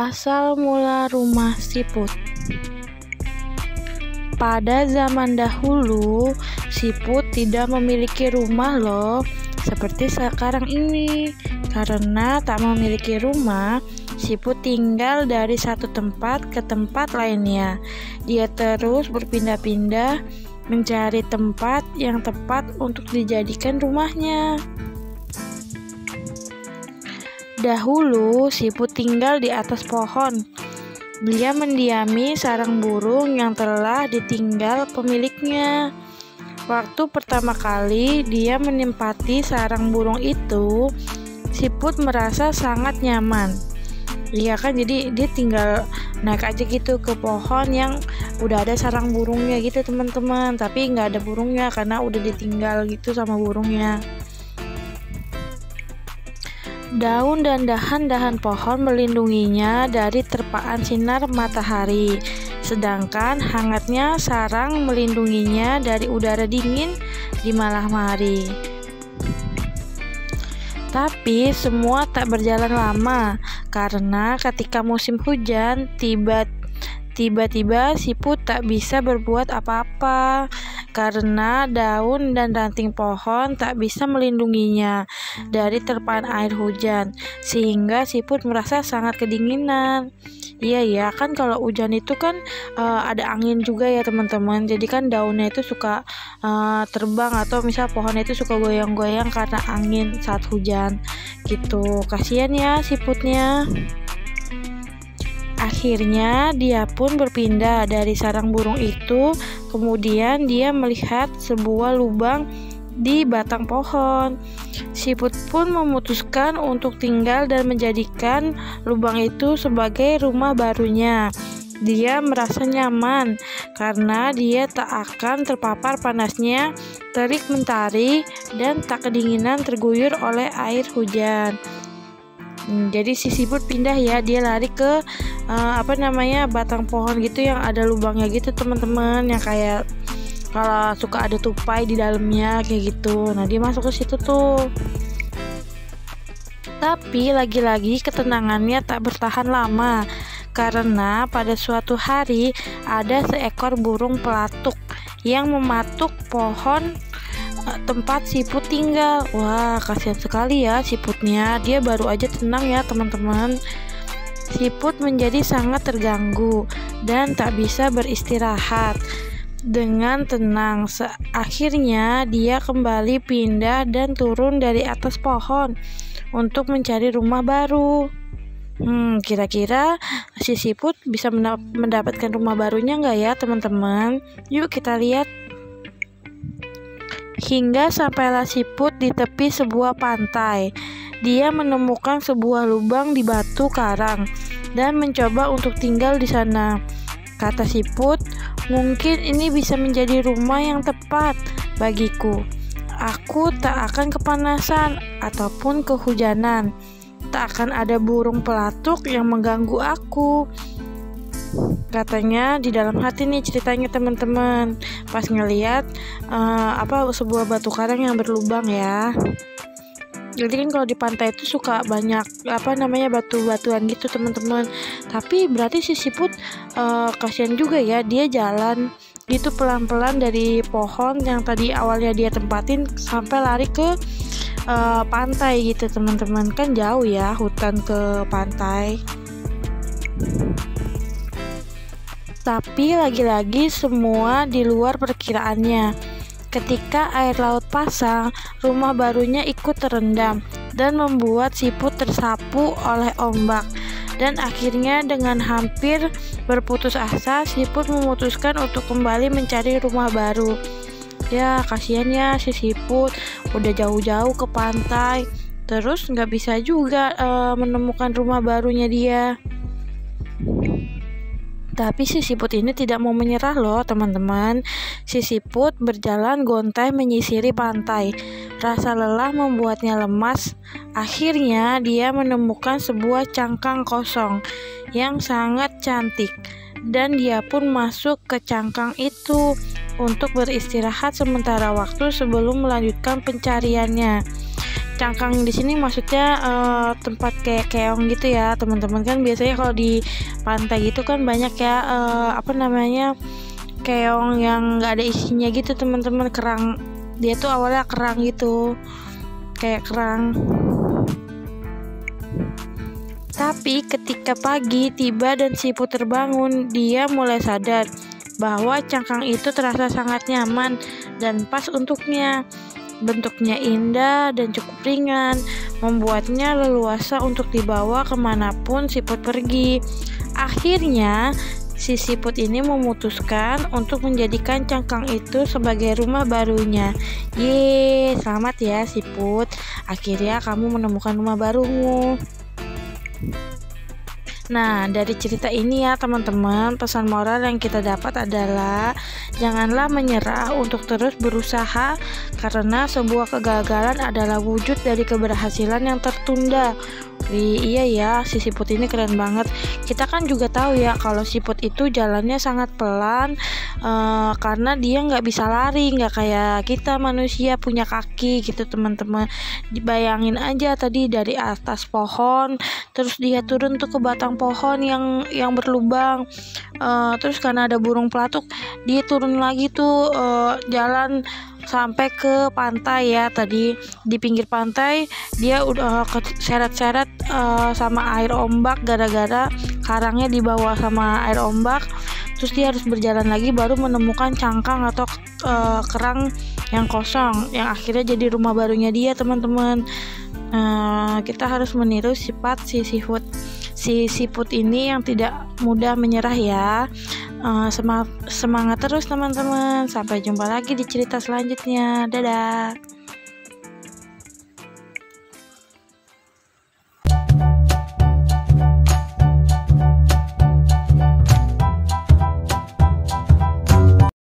Asal mula rumah siput. Pada zaman dahulu, siput tidak memiliki rumah loh, seperti sekarang ini. Karena tak memiliki rumah, siput tinggal dari satu tempat ke tempat lainnya. Dia terus berpindah-pindah mencari tempat yang tepat untuk dijadikan rumahnya. Dahulu, siput tinggal di atas pohon. Dia mendiami sarang burung yang telah ditinggal pemiliknya. Waktu pertama kali dia menempati sarang burung itu, siput merasa sangat nyaman. Iya kan, jadi dia tinggal naik aja gitu ke pohon yang udah ada sarang burungnya gitu teman-teman. Tapi nggak ada burungnya karena udah ditinggal gitu sama burungnya. Daun dan dahan-dahan pohon melindunginya dari terpaan sinar matahari, sedangkan hangatnya sarang melindunginya dari udara dingin di malam hari. Tapi semua tak berjalan lama, karena ketika musim hujan tiba-tiba siput tak bisa berbuat apa-apa karena daun dan ranting pohon tak bisa melindunginya dari terpaan air hujan, sehingga siput merasa sangat kedinginan. Iya ya, kan kalau hujan itu kan ada angin juga ya teman-teman. Jadi kan daunnya itu suka terbang atau misal pohonnya itu suka goyang-goyang karena angin saat hujan gitu. Kasihan ya siputnya. Akhirnya dia pun berpindah dari sarang burung itu. Kemudian dia melihat sebuah lubang di batang pohon. Siput pun memutuskan untuk tinggal dan menjadikan lubang itu sebagai rumah barunya. Dia merasa nyaman karena dia tak akan terpapar panasnya terik mentari dan tak kedinginan terguyur oleh air hujan. Jadi si siput pindah ya, dia lari ke batang pohon gitu yang ada lubangnya gitu teman-teman, yang kayak kalau suka ada tupai di dalamnya kayak gitu. Nah dia masuk ke situ tuh. Tapi lagi-lagi ketenangannya tak bertahan lama, karena pada suatu hari ada seekor burung pelatuk yang mematuk pohon tempat siput tinggal. Wah, kasihan sekali ya siputnya. Dia baru aja tenang ya teman-teman. Siput menjadi sangat terganggu dan tak bisa beristirahat dengan tenang. Akhirnya dia kembali pindah dan turun dari atas pohon untuk mencari rumah baru. Kira-kira si siput bisa mendapatkan rumah barunya nggak ya teman-teman? Yuk kita lihat. Hingga sampailah siput di tepi sebuah pantai. Dia menemukan sebuah lubang di batu karang dan mencoba untuk tinggal di sana. Kata siput, mungkin ini bisa menjadi rumah yang tepat bagiku. Aku tak akan kepanasan ataupun kehujanan. Tak akan ada burung pelatuk yang mengganggu aku. Katanya di dalam hati nih ceritanya teman-teman, pas ngelihat sebuah batu karang yang berlubang ya. Jadi kan kalau di pantai itu suka banyak batu-batuan gitu teman-teman. Tapi berarti si siput kasihan juga ya, dia jalan gitu pelan-pelan dari pohon yang tadi awalnya dia tempatin sampai lari ke pantai gitu teman-teman. Kan jauh ya hutan ke pantai. Tapi lagi-lagi semua di luar perkiraannya. Ketika air laut pasang, rumah barunya ikut terendam dan membuat siput tersapu oleh ombak. Dan akhirnya dengan hampir berputus asa, siput memutuskan untuk kembali mencari rumah baru. Ya, kasihan ya si siput, udah jauh-jauh ke pantai, terus nggak bisa juga menemukan rumah barunya dia. Tapi si siput ini tidak mau menyerah loh teman-teman. Si siput berjalan gontai menyisiri pantai. Rasa lelah membuatnya lemas. Akhirnya dia menemukan sebuah cangkang kosong yang sangat cantik. Dan dia pun masuk ke cangkang itu untuk beristirahat sementara waktu sebelum melanjutkan pencariannya. Cangkang di sini maksudnya tempat kayak keong gitu ya teman-teman. Kan biasanya kalau di pantai gitu kan banyak ya keong yang nggak ada isinya gitu teman-teman. Kerang, dia tuh awalnya kerang gitu, kayak kerang. Tapi ketika pagi tiba dan siput terbangun, dia mulai sadar bahwa cangkang itu terasa sangat nyaman dan pas untuknya. Bentuknya indah dan cukup ringan, membuatnya leluasa untuk dibawa kemanapun siput pergi. Akhirnya, si siput ini memutuskan untuk menjadikan cangkang itu sebagai rumah barunya. Yeay, selamat ya siput. Akhirnya kamu menemukan rumah barumu. Nah, dari cerita ini ya teman-teman, pesan moral yang kita dapat adalah janganlah menyerah untuk terus berusaha, karena sebuah kegagalan adalah wujud dari keberhasilan yang tertunda. Iya ya, si siput ini keren banget. Kita kan juga tahu ya kalau siput itu jalannya sangat pelan, karena dia nggak bisa lari, nggak kayak kita manusia punya kaki gitu teman-teman. Dibayangin aja tadi dari atas pohon, terus dia turun tuh ke batang pohon yang berlubang, terus karena ada burung pelatuk, dia turun lagi tuh jalan sampai ke pantai ya. Tadi di pinggir pantai dia udah seret-seret sama air ombak, gara-gara karangnya dibawa sama air ombak. Terus dia harus berjalan lagi baru menemukan cangkang atau kerang yang kosong, yang akhirnya jadi rumah barunya dia teman-teman. Kita harus meniru sifat si siput ini yang tidak mudah menyerah ya. Semangat terus teman-teman. Sampai jumpa lagi di cerita selanjutnya. Dadah.